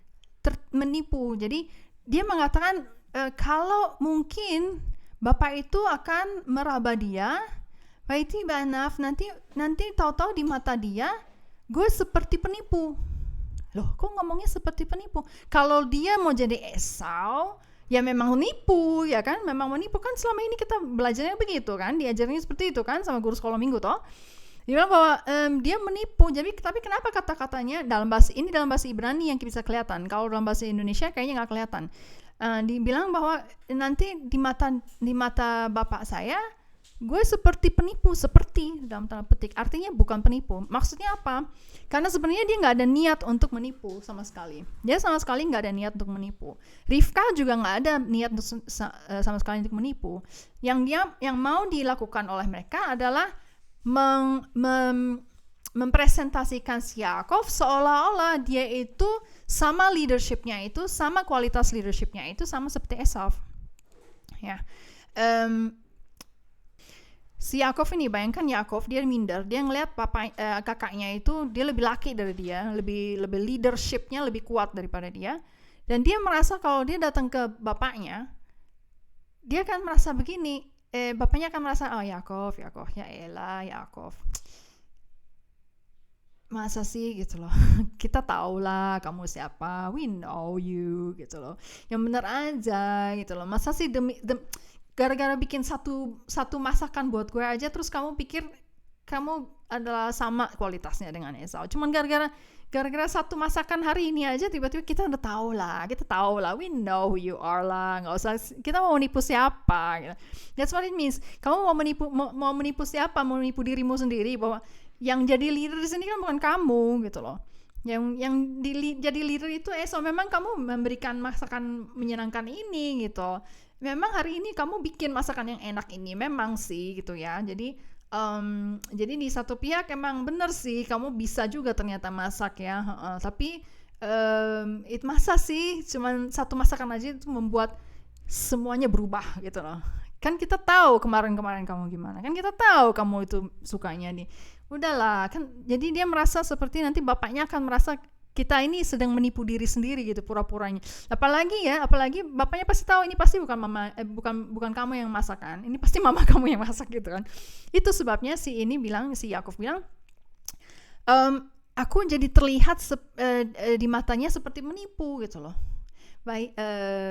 menipu. Jadi dia mengatakan kalau mungkin bapak itu akan meraba dia, Vaiti banaf, nanti tahu-tahu di mata dia gue seperti penipu. Loh, kok ngomongnya seperti penipu? Kalau dia mau jadi Esau, ya memang menipu, ya kan? Memang menipu kan, selama ini kita belajarnya begitu kan, diajarnya seperti itu kan sama guru sekolah minggu toh. Dia bilang bahwa dia menipu. Jadi tapi kenapa kata-katanya dalam bahasa Ibrani yang bisa kelihatan? Kalau dalam bahasa Indonesia kayaknya nggak kelihatan. Dibilang bahwa nanti di mata bapak saya gue seperti penipu, seperti dalam tanda petik, artinya bukan penipu. Maksudnya apa? Karena sebenarnya dia nggak ada niat untuk menipu sama sekali. Dia sama sekali nggak ada niat untuk menipu. Rifka juga nggak ada niat sama sekali untuk menipu. Yang mau dilakukan oleh mereka adalah mempresentasikan si Yaakov seolah-olah dia itu sama leadershipnya itu, sama kualitas leadershipnya itu sama seperti Esau. Ya. Si Yaakov ini, bayangkan Yaakov, dia minder, dia ngelihat kakaknya itu dia lebih laki dari dia, lebih leadershipnya lebih kuat daripada dia, dan dia merasa kalau dia datang ke bapaknya, dia akan merasa begini, bapaknya akan merasa, oh Yaakov, ya elah Yaakov, masa sih gitu loh, kita tahu lah kamu siapa, we know you gitu loh, yang benar aja gitu loh, masa sih gara-gara bikin satu masakan buat gue aja terus kamu pikir kamu adalah sama kualitasnya dengan Esau, cuman gara-gara satu masakan hari ini aja tiba-tiba kita udah tahu lah, we know who you are lah, nggak usah kita mau menipu siapa gitu. That's what it means. Kamu mau menipu siapa? Mau menipu dirimu sendiri bahwa yang jadi leader di sini kan bukan kamu gitu loh. Yang jadi leader itu Esau. Memang kamu memberikan masakan menyenangkan ini gitu. Memang hari ini kamu bikin masakan yang enak ini, memang sih gitu ya. Jadi di satu pihak emang bener sih kamu bisa juga ternyata masak ya. Tapi masa sih cuman satu masakan aja itu membuat semuanya berubah gitu loh. Kan kita tahu kemarin-kemarin kamu gimana. Kan kita tahu kamu itu sukanya nih. Udahlah, kan jadi dia merasa seperti nanti bapaknya akan merasa kita ini sedang menipu diri sendiri gitu pura-puranya. Apalagi bapaknya pasti tahu ini pasti bukan bukan kamu yang masak kan. Ini pasti mama kamu yang masak gitu kan. Itu sebabnya si Yaakov bilang, aku jadi terlihat di matanya seperti menipu gitu loh.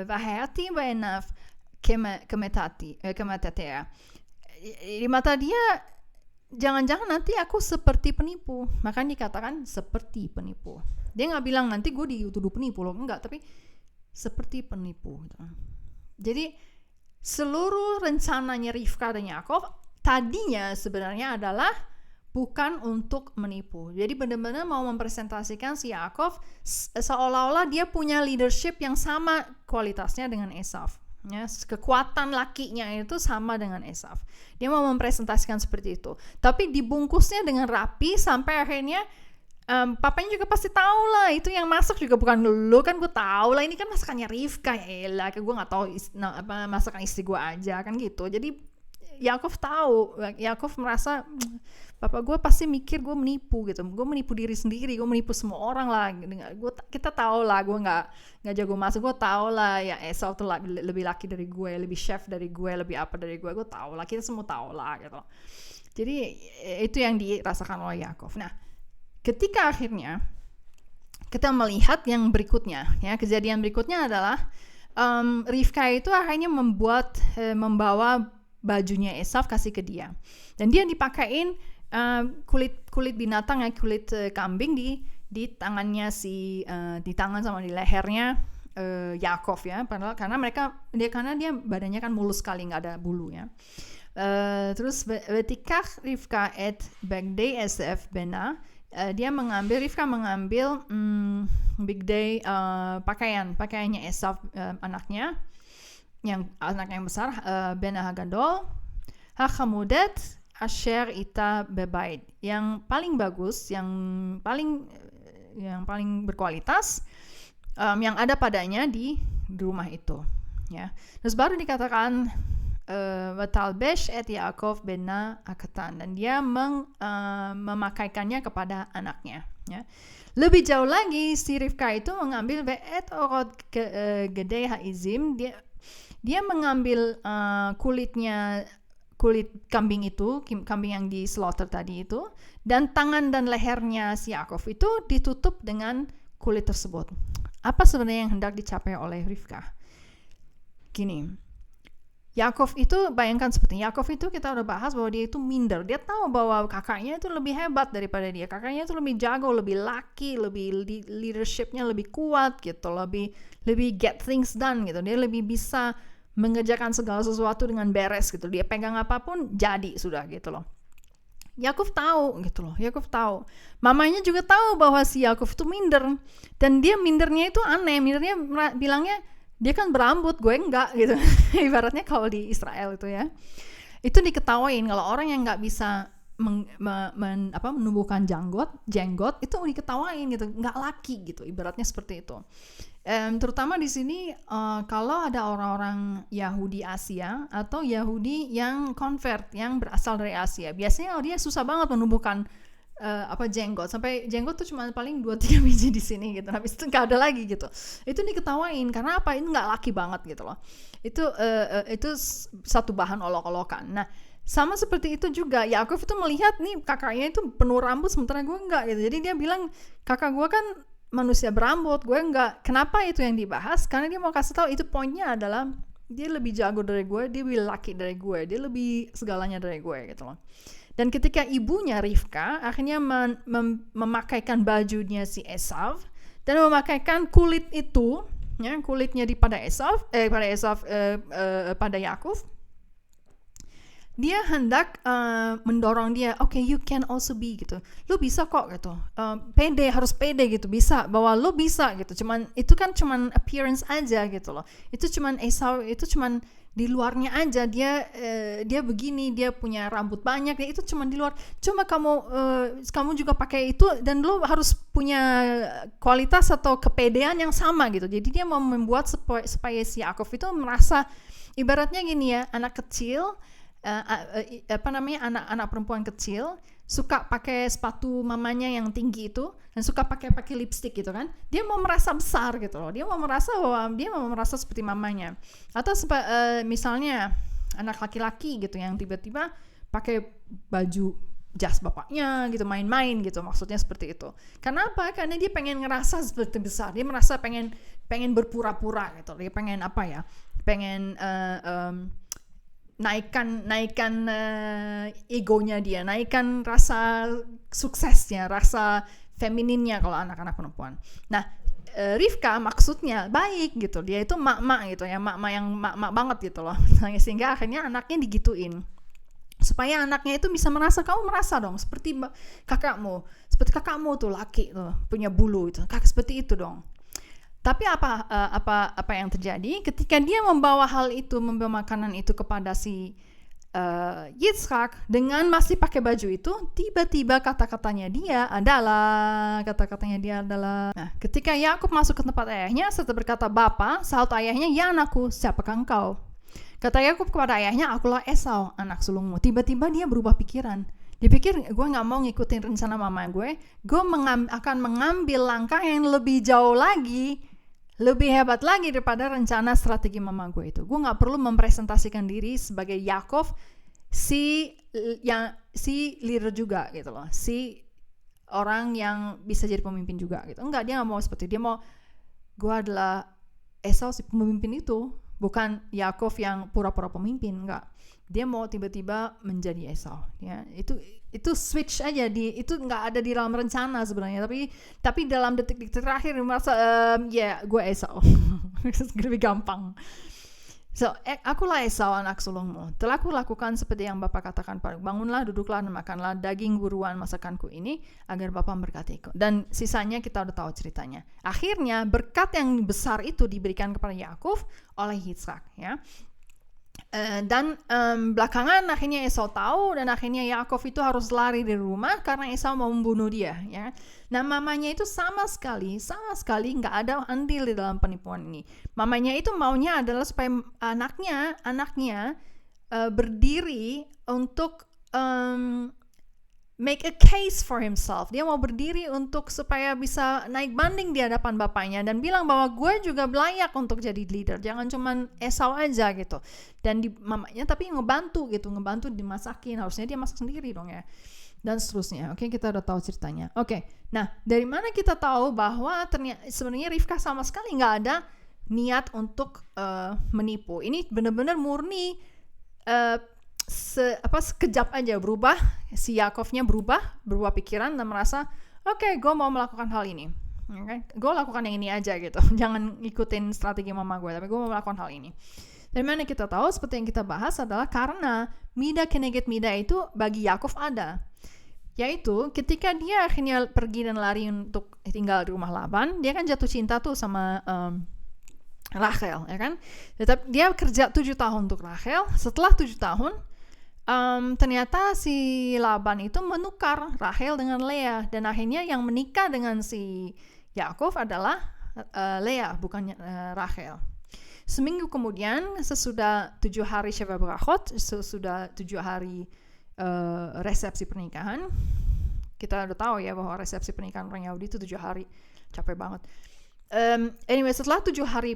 Vahayati baenaf kematatea. Di mata dia jangan-jangan nanti aku seperti penipu. Makanya dikatakan seperti penipu. Dia nggak bilang nanti gue dituduh penipu loh, enggak, tapi seperti penipu. Jadi seluruh rencananya Rivka dan Yaakov tadinya sebenarnya adalah bukan untuk menipu. Jadi benar-benar mau mempresentasikan si Yaakov seolah-olah dia punya leadership yang sama kualitasnya dengan Esau. Ya, kekuatan lakinya itu sama dengan Esau. Dia mau mempresentasikan seperti itu. Tapi dibungkusnya dengan rapi sampai akhirnya papanya juga pasti tahu lah itu yang masak juga bukan lu, kan gue tahu lah ini kan masakannya Rivka, ya elah, gue nggak tahu masakan istri gue aja kan gitu. Jadi Yaakov merasa papa gue pasti mikir gue menipu gitu, gue menipu diri sendiri, gue menipu semua orang lah. Kita tahu lah gue nggak jago masak, gue tahu lah ya Esau tuh lebih laki dari gue, lebih chef dari gue, lebih apa dari gue tahu lah, kita semua tahu lah gitu. Jadi itu yang dirasakan oleh Yaakov. Nah, ketika akhirnya kita melihat yang berikutnya, ya kejadian berikutnya adalah Rivka itu akhirnya membawa bajunya Esau kasih ke dia, dan dia dipakein kulit binatang ya, kulit kambing di tangannya di tangan sama di lehernya Yaakov ya, karena dia badannya kan mulus sekali, nggak ada bulu ya. Terus vetikach Rivka et bagdei Esef bena, Rivka mengambil bigdei pakaiannya Esau anaknya yang besar, bena hagadol hachamudet asher ita bebait, yang paling bagus, yang paling berkualitas, yang ada padanya di rumah itu ya. Terus baru dikatakan Vatalbesh et Yaakov bena akatan, dan dia memakaikannya kepada anaknya ya. Lebih jauh lagi si Rivka itu mengambil ve'et orot gedei haizim, dia mengambil kulit kambing itu, kambing yang di slaughter tadi itu, dan tangan dan lehernya si Yaakov itu ditutup dengan kulit tersebut. Apa sebenarnya yang hendak dicapai oleh Rivka? Gini, Yaakov itu, bayangkan seperti Yaakov itu kita udah bahas bahwa dia itu minder. Dia tahu bahwa kakaknya itu lebih hebat daripada dia. Kakaknya itu lebih jago, lebih laki, lebih leadershipnya lebih kuat gitu, lebih get things done gitu. Dia lebih bisa mengerjakan segala sesuatu dengan beres gitu. Dia pegang apapun jadi sudah gitu loh. Yakub tahu gitu loh. Yakub tahu. Mamanya juga tahu bahwa si Yakub itu minder. Dan dia mindernya itu aneh. Mindernya bilangnya dia kan berambut, gue enggak gitu. Ibaratnya kalau di Israel itu ya. Itu diketawain kalau orang yang enggak bisa menumbuhkan jenggot itu diketawain gitu, nggak laki gitu, ibaratnya seperti itu. Terutama di sini kalau ada orang-orang Yahudi Asia atau Yahudi yang convert, yang berasal dari Asia, biasanya dia susah banget menumbuhkan jenggot, sampai jenggot tuh cuma paling 2-3 biji di sini gitu, habis itu nggak ada lagi gitu. Itu diketawain karena apa? Ini nggak laki banget gitu loh. Itu satu bahan olok-olokan. Nah, sama seperti itu juga Yakub itu melihat nih kakaknya itu penuh rambut sementara gue enggak gitu. Jadi dia bilang kakak gue kan manusia berambut, gue enggak. Kenapa itu yang dibahas? Karena dia mau kasih tahu itu poinnya adalah dia lebih jago dari gue, dia lebih laki dari gue, dia lebih segalanya dari gue gitu loh. Dan ketika ibunya Rivka akhirnya memakaikan bajunya si Esau dan memakaikan kulit itu, ya, kulitnya pada Yakub. Dia hendak mendorong dia, okay, you can also be gitu, lu bisa kok gitu, harus pede gitu, bisa, bahwa lu bisa gitu. Itu kan cuman appearance aja gitu loh, itu cuman Esau, itu cuman di luarnya aja, dia begini, dia punya rambut banyak, itu cuman di luar. Cuma kamu juga pakai itu dan lu harus punya kualitas atau kepedean yang sama gitu. Jadi dia mau membuat supaya si Yakub itu merasa ibaratnya gini ya, anak kecil, anak perempuan kecil suka pakai sepatu mamanya yang tinggi itu dan suka pakai lipstick gitu kan, dia mau merasa besar gitu loh, dia mau merasa seperti mamanya. Atau misalnya anak laki-laki gitu yang tiba-tiba pakai baju jas bapaknya gitu, main-main gitu, maksudnya seperti itu. Karena apa? Karena dia pengen ngerasa seperti besar, dia merasa pengen berpura-pura gitu, dia pengen naikkan egonya dia, naikkan rasa suksesnya, rasa femininnya kalau anak-anak perempuan. Nah, Rivka maksudnya baik gitu, dia itu mak-mak gitu ya, mak-mak yang mak-mak banget gitu loh, sehingga akhirnya anaknya digituin supaya anaknya itu bisa merasa, kamu merasa dong seperti kakakmu tuh laki tuh, punya bulu itu, seperti itu dong. Tapi apa yang terjadi ketika dia membawa makanan itu kepada si Yitzhak dengan masih pakai baju itu, tiba-tiba kata-katanya dia adalah nah, ketika Yakub masuk ke tempat ayahnya serta berkata, "Bapa," sahut ayahnya, "Ya anakku, siapakah engkau?" Kata Yakub kepada ayahnya, "Akulah Esau, anak sulungmu." Tiba-tiba dia berubah pikiran. Dia pikir, gue gak mau ngikutin rencana mama gue akan mengambil langkah yang lebih jauh lagi, lebih hebat lagi daripada rencana strategi mama gue itu. Gue gak perlu mempresentasikan diri sebagai Yakov, si leader juga gitu loh, si orang yang bisa jadi pemimpin juga gitu. Enggak, dia gak mau seperti itu. Dia mau, gue adalah Esau si pemimpin itu, bukan Yakov yang pura-pura pemimpin. Enggak, dia mau tiba-tiba menjadi Esau ya. Itu switch aja, itu nggak ada di dalam rencana sebenarnya, tapi dalam detik-detik terakhir merasa gue Esau. Lebih gampang. So, akulah Esau, anak sulungmu. Telah aku lakukan seperti yang Bapak katakan padaku. Bangunlah, duduklah, dan makanlah daging buruan masakanku ini, agar Bapak memberkatiku. Dan sisanya kita udah tahu ceritanya. Akhirnya berkat yang besar itu diberikan kepada Yakub oleh Yitzhak ya. Dan belakangan akhirnya Esau tahu, dan akhirnya Yakov itu harus lari dari rumah karena Esau mau membunuh dia ya. Nah, mamanya itu sama sekali nggak ada andil di dalam penipuan ini. Mamanya itu maunya adalah supaya anaknya berdiri untuk make a case for himself. Dia mau berdiri untuk supaya bisa naik banding di hadapan bapaknya dan bilang bahwa gue juga layak untuk jadi leader. Jangan cuman Esau aja gitu. Dan mamanya tapi ngebantu dimasakin. Harusnya dia masak sendiri dong ya. Dan seterusnya. Oke, kita udah tahu ceritanya. Oke. Nah, dari mana kita tahu bahwa sebenarnya Rivka sama sekali nggak ada niat untuk menipu. Ini benar-benar murni sekejap aja berubah, si Yakovnya berubah pikiran dan merasa, oke, gue mau melakukan hal ini, gue lakukan yang ini aja gitu, jangan ikutin strategi mama gue, tapi gue mau melakukan hal ini. Dari mana kita tahu? Seperti yang kita bahas adalah karena mida keneged mida itu bagi Yakov ada. Yaitu ketika dia akhirnya pergi dan lari untuk tinggal di rumah Laban, dia kan jatuh cinta tuh sama Rachel, ya kan? Tetap dia kerja 7 tahun untuk Rachel. Setelah 7 tahun, ternyata si Laban itu menukar Rachel dengan Lea, dan akhirnya yang menikah dengan si Yakov adalah Lea, bukan Rachel. Seminggu kemudian, sesudah 7 hari Sheva Berachot, sesudah 7 hari resepsi pernikahan, kita udah tahu ya bahwa resepsi pernikahan orang Yahudi itu 7 hari, capek banget. Anyway, setelah 7 hari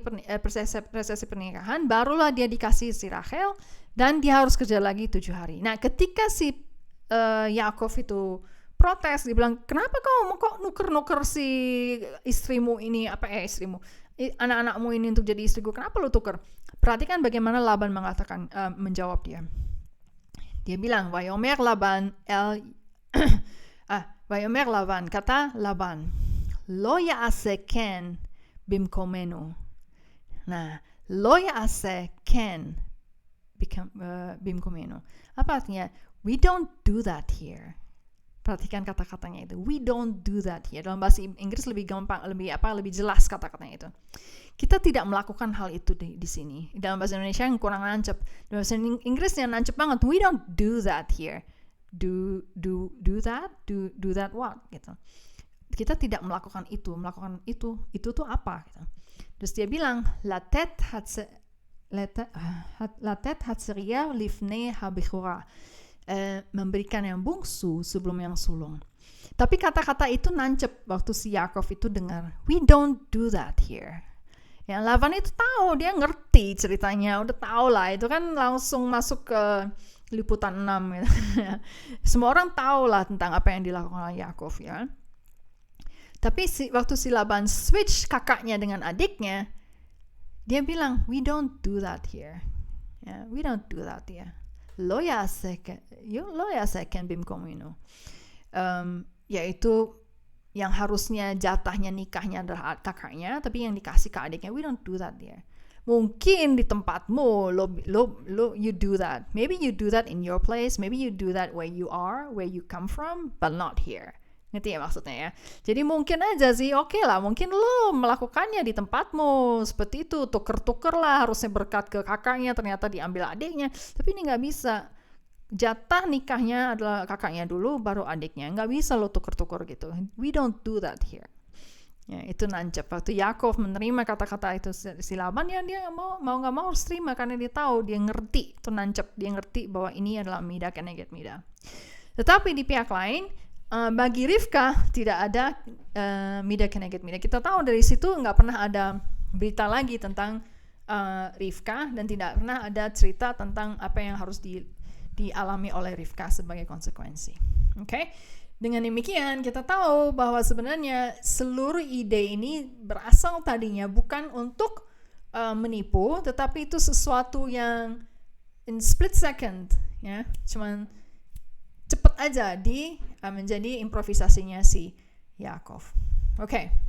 resepsi pernikahan, barulah dia dikasih si Rachel, dan dia harus kerja lagi 7 hari. Nah, ketika si Yakov itu protes, dia bilang, kenapa kok nuker si istrimu ini, anak-anakmu ini untuk jadi istriku, kenapa lu tuker? Perhatikan bagaimana Laban mengatakan, menjawab dia. Dia bilang, Vayomer Laban, kata Laban, Lo ya'ase ken bimkomenu. Nah, Lo ya'ase ken bimkomenu. Apa artinya? We don't do that here. Perhatikan kata-katanya itu. We don't do that here. Dalam bahasa Inggris lebih gampang, lebih jelas kata-katanya itu. Kita tidak melakukan hal itu di sini. Dalam bahasa Indonesia yang kurang nancep. Dalam bahasa Inggris yang nancep banget. We don't do that here. Do that? Do that what? Gitu. Kita tidak melakukan itu. Melakukan itu. Itu tuh apa? Gitu. Terus dia bilang, latet hatseriah lifnei habechora. Memberikan yang bungsu sebelum yang sulung. Tapi kata-kata itu nancep waktu si Yakov itu dengar. We don't do that here. Ya, Laban itu tahu, dia ngerti ceritanya, udah tahu lah, itu kan langsung masuk ke liputan 6 gitu. Semua orang tahu lah tentang apa yang dilakukan oleh Yakov ya. Tapi waktu si Laban switch kakaknya dengan adiknya, dia bilang, we don't do that here. Ya, we don't do that here. Lo ya'ase ken bimkomenu. Yaitu yang harusnya jatahnya nikahnya adalah kakaknya, tapi yang dikasih ke adiknya. We don't do that there. Mungkin di tempatmu you do that. Maybe you do that in your place. Maybe you do that where you are, where you come from, but not here. Ngerti ya maksudnya ya? Jadi mungkin aja sih, oke lah, mungkin lo melakukannya di tempatmu seperti itu, tuker-tuker lah, harusnya berkat ke kakaknya, ternyata diambil adiknya, tapi ini nggak bisa. Jatah nikahnya adalah kakaknya dulu, baru adiknya. Nggak bisa lo tuker-tuker gitu. We don't do that here. Ya, itu nancep. Waktu Yakov menerima kata-kata itu si Laban, ya dia mau nggak mau harus terima, karena dia tahu, dia ngerti, itu nancep, dia ngerti bahwa ini adalah mida keneged mida. Tetapi di pihak lain, bagi Rivka tidak ada mida keneged mida. Kita tahu dari situ nggak pernah ada berita lagi tentang Rivka, dan tidak pernah ada cerita tentang apa yang harus dialami oleh Rivka sebagai konsekuensi. Okay? Dengan demikian kita tahu bahwa sebenarnya seluruh ide ini berasal tadinya bukan untuk menipu, tetapi itu sesuatu yang in split second, ya, cuman cepet aja menjadi improvisasinya si Yakov. Oke.